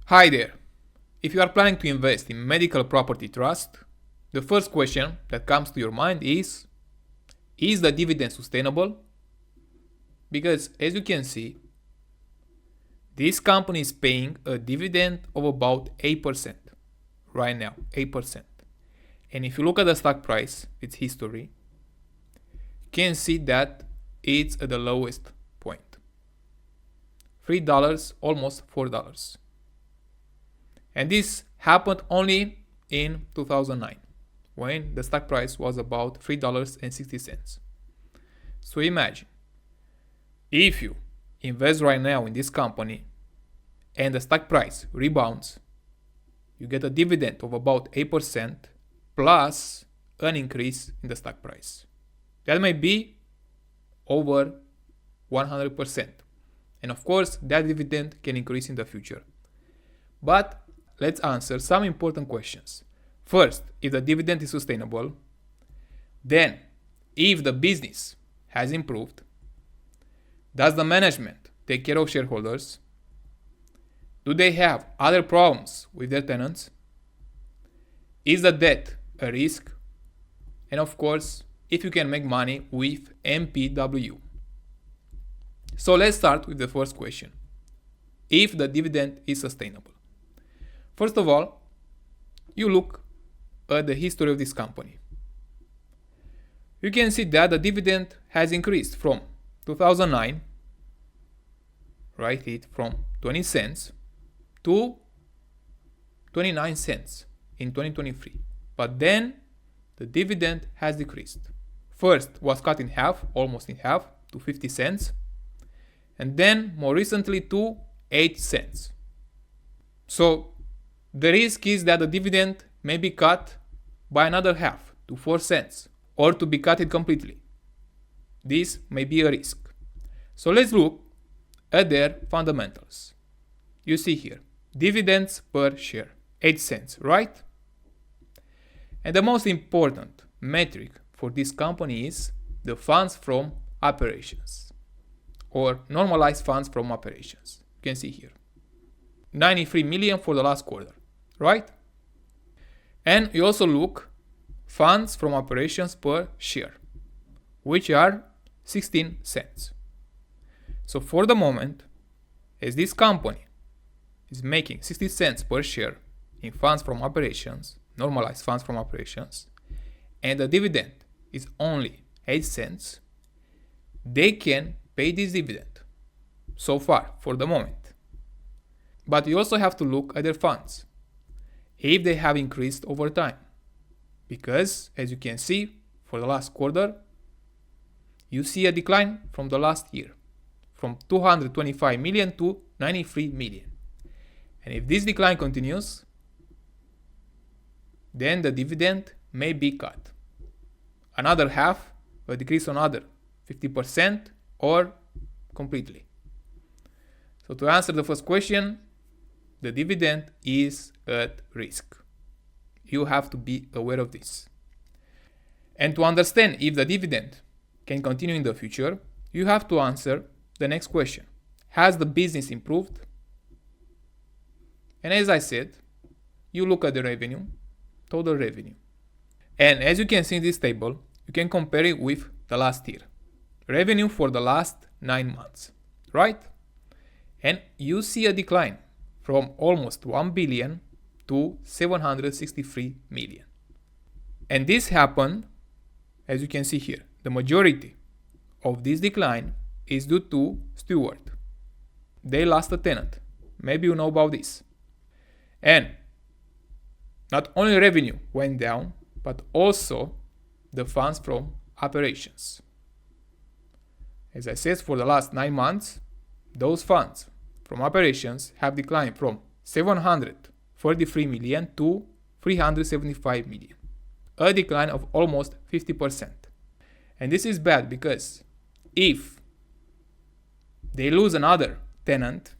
Hi there. If you are planning to invest in medical property trust, the first question that comes to your mind is the dividend sustainable? Because as you can see, this company is paying a dividend of about 8% right now, 8%. And if you look at the stock price, its history, you can see that it's at the lowest point. $3, almost $4. And this happened only in 2009, when the stock price was about $3.60. So imagine, if you invest right now in this company and the stock price rebounds, you get a dividend of about 8% plus an increase in the stock price. That may be over 100%. And of course, that dividend can increase in the future. But let's answer some important questions. First, if the dividend is sustainable. Then, if the business has improved. Does the management take care of shareholders? Do they have other problems with their tenants? Is the debt a risk? And of course, if you can make money with MPW. So let's start with the first question. If the dividend is sustainable. First of all, you look at the history of this company. You can see that the dividend has increased from 2009, right, from 20 cents to 29 cents in 2023. But then the dividend has decreased. First was cut in half, almost in half, to 50 cents. And then more recently to 8 cents. So the risk is that the dividend may be cut by another half to 4 cents or to be cut completely. This may be a risk. So let's look at their fundamentals. You see here, dividends per share, 8 cents, right? And the most important metric for this company is the funds from operations or normalized funds from operations. You can see here, 93 million for the last quarter, right? And you also look funds from operations per share, which are 16 cents. So for the moment, as this company is making 60 cents per share in funds from operations, normalized funds from operations, and the dividend is only 8 cents, they can pay this dividend so far for the moment. But you also have to look at their funds, if they have increased over time. Because, as you can see, for the last quarter, you see a decline from the last year, from 225 million to 93 million. And if this decline continues, then the dividend may be cut. Another half, a decrease on another 50% or completely. So to answer the first question, the dividend is at risk. You have to be aware of this. And to understand if the dividend can continue in the future, you have to answer the next question. Has the business improved? And as I said, you look at the revenue, total revenue. And as you can see in this table, you can compare it with the last year. Revenue for the last 9 months, right? And you see a decline from almost 1 billion to 763 million. And this happened, as you can see here, the majority of this decline is due to Stewart. They lost a tenant. Maybe you know about this. And not only revenue went down, but also the funds from operations. As I said, for the last 9 months, those funds from operations have declined from 743 million to 375 million. A decline of almost 50%. And this is bad because if they lose another tenant,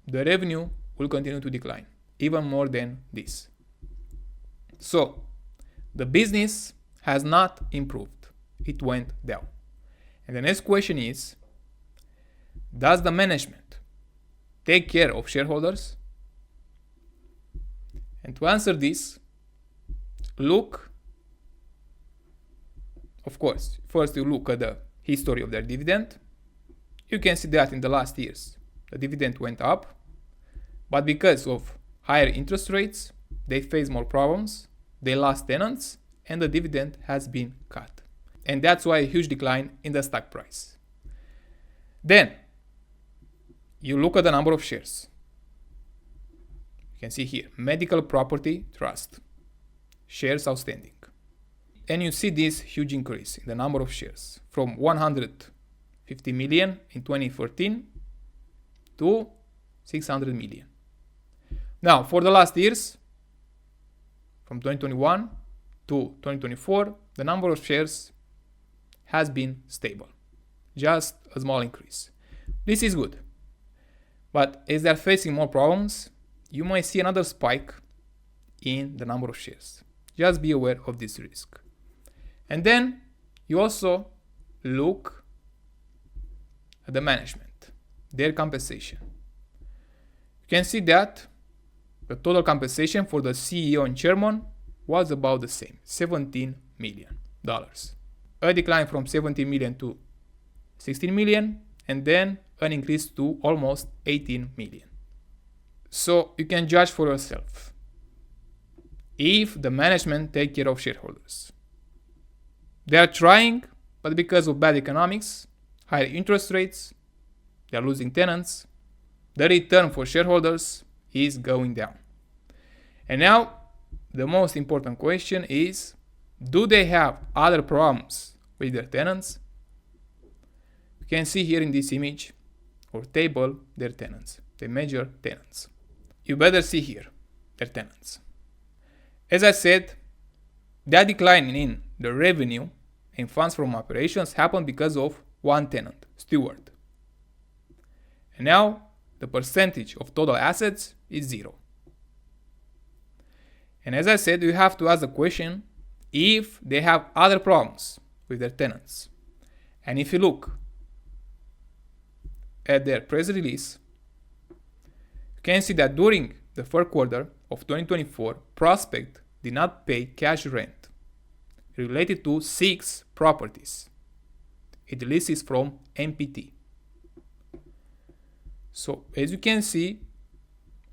the revenue will continue to decline even more than this. So the business has not improved. It went down. And the next question is, does the management take care of shareholders? And to answer this, look, of course, first you look at the history of their dividend. You can see that in the last years, the dividend went up, but because of higher interest rates, they face more problems, they lost tenants, and the dividend has been cut. And that's why a huge decline in the stock price. Then, you look at the number of shares. You can see here, Medical Property Trust, shares outstanding. And you see this huge increase in the number of shares from 150 million in 2014 to 600 million. Now, for the last years, from 2021 to 2024, the number of shares has been stable, just a small increase. This is good. But as they are facing more problems, you might see another spike in the number of shares. Just be aware of this risk. And then you also look at the management, their compensation. You can see that the total compensation for the CEO and chairman was about the same, $17 million. A decline from 17 million to 16 million, and then an increase to almost 18 million. So you can judge for yourself if the management take care of shareholders. They are trying, but because of bad economics, higher interest rates, they are losing tenants, the return for shareholders is going down. And now, the most important question is, do they have other problems with their tenants? You can see here in this image or table their tenants, the major tenants. You better see here their tenants. As I said, that decline in the revenue and funds from operations happened because of one tenant, Stewart. And now the percentage of total assets is 0. And as I said, you have to ask the question if they have other problems with their tenants. And if you look at their press release, you can see that during the third quarter of 2024, Prospect did not pay cash rent related to 6 properties it leases from MPT. So as you can see,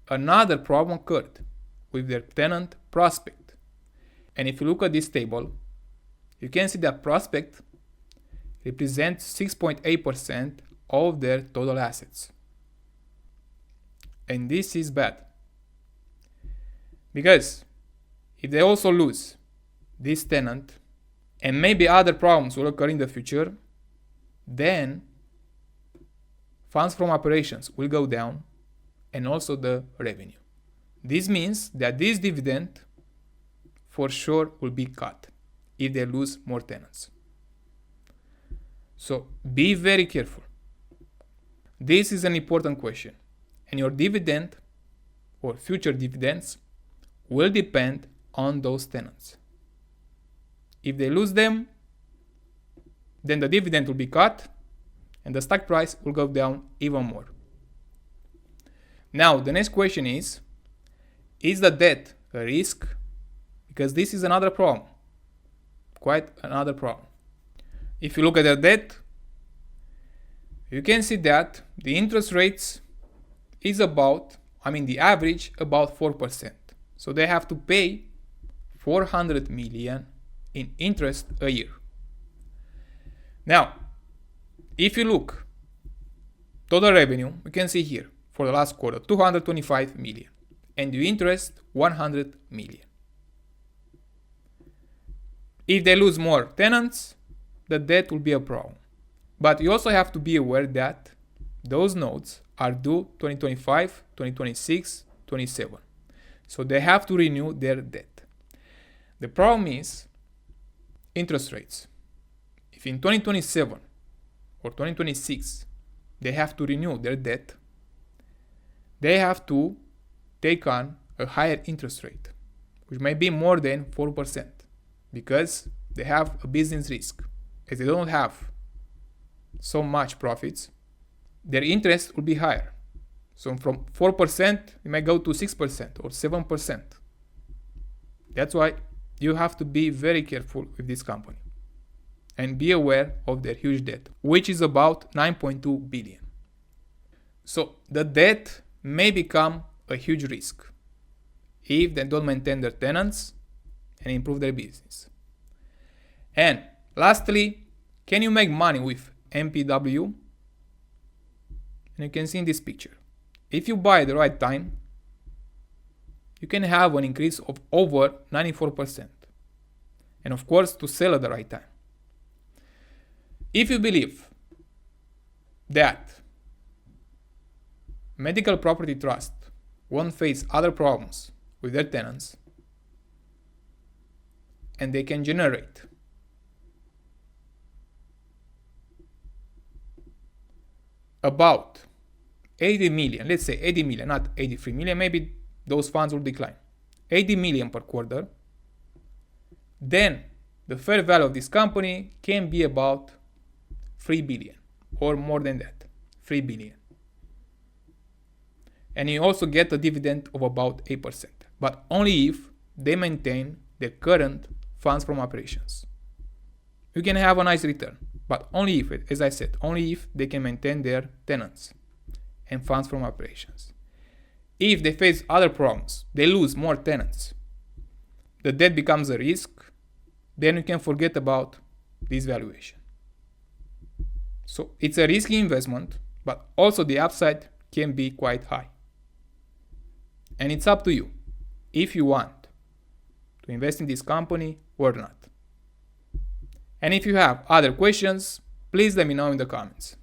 another problem occurred with their tenant Prospect. And if you look at this table, you can see that Prospect represents 6.8% of their total assets. And this is bad. Because if they also lose this tenant, and maybe other problems will occur in the future, then funds from operations will go down and also the revenue. This means that this dividend for sure will be cut if they lose more tenants. So be very careful. This is an important question, and your dividend or future dividends will depend on those tenants. If they lose them, then the dividend will be cut and the stock price will go down even more. Now, the next question is the debt a risk? Because this is another problem, quite another problem. If you look at the debt, you can see that the interest rates is the average about 4%. So they have to pay 400 million in interest a year. Now, if you look total revenue, you can see here for the last quarter 225 million and the interest 100 million. If they lose more tenants, the debt will be a problem. But you also have to be aware that those notes are due 2025, 2026, 27. So they have to renew their debt. The problem is interest rates. If in 2027 or 2026 they have to renew their debt, they have to take on a higher interest rate, which may be more than 4%, because they have a business risk. As they don't have so much profits, their interest will be higher. So from 4%, it might go to 6% or 7%. That's why you have to be very careful with this company and be aware of their huge debt, which is about 9.2 billion. So the debt may become a huge risk if they don't maintain their tenants and improve their business. And lastly, can you make money with MPW? And you can see in this picture, if you buy at the right time, you can have an increase of over 94%. And of course, to sell at the right time. If you believe that medical property trust won't face other problems with their tenants, and they can generate about 80 million, let's say 80 million, not 83 million, maybe those funds will decline, 80 million per quarter, then the fair value of this company can be about 3 billion or more than that, 3 billion. And you also get a dividend of about 8%, but only if they maintain their current funds from operations. You can have a nice return, but only if, as I said, only if they can maintain their tenants and funds from operations. If they face other problems, they lose more tenants, the debt becomes a risk, then you can forget about this valuation. So it's a risky investment, but also the upside can be quite high. And it's up to you if you want to invest in this company or not. And if you have other questions, please let me know in the comments.